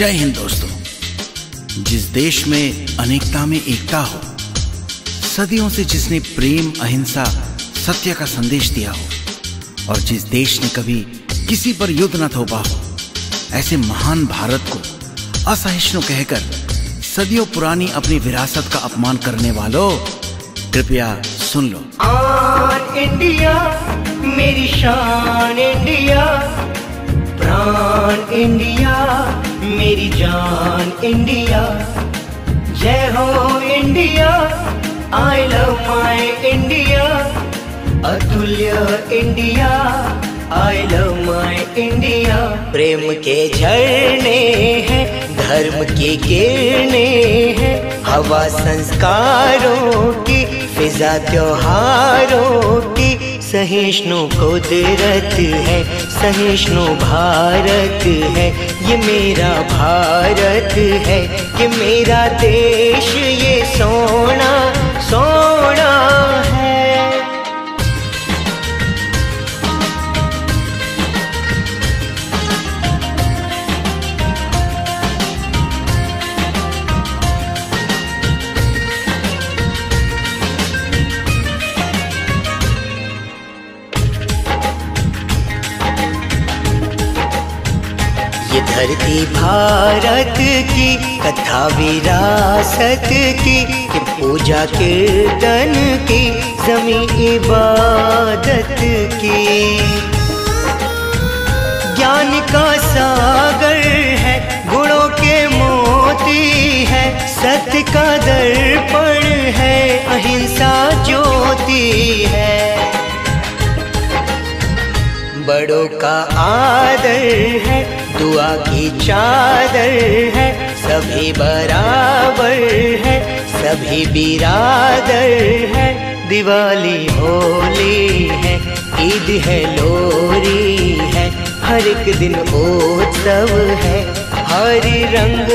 जय हिंद दोस्तों। जिस देश में अनेकता में एकता हो, सदियों से जिसने प्रेम, अहिंसा, सत्य का संदेश दिया हो और जिस देश ने कभी किसी पर युद्ध न थोपा हो, ऐसे महान भारत को असहिष्णु कहकर सदियों पुरानी अपनी विरासत का अपमान करने वालों, कृपया सुन लो। आन इंडिया मेरी शान, इंडिया प्राण, इंडिया मेरी जान, इंडिया जय हो India, I love my India, अतुल्य India, I love my India. प्रेम के झरने हैं, धर्म की किरणें हैं, हवा संस्कारों की, फिजा त्योहारों की, सहिष्णु कुदरत है, सहिष्णु भारत है, ये मेरा भारत है, ये मेरा देश, ये सोना सोना है। ये धरती भारत की कथा विरासत की, कि पूजा कीर्तन की, ज़मीं इबादत की। ज्ञान का सागर है, गुणों के मोती है, सत्य का दर्पण है, अहिंसा ज्योति है। बड़ों का आदर है, दुआ की चादर है, सभी बराबर है, सभी बिरादर है। दिवाली होली है, ईद है, लोरी है, हर एक दिन उत्सव है, हर रंग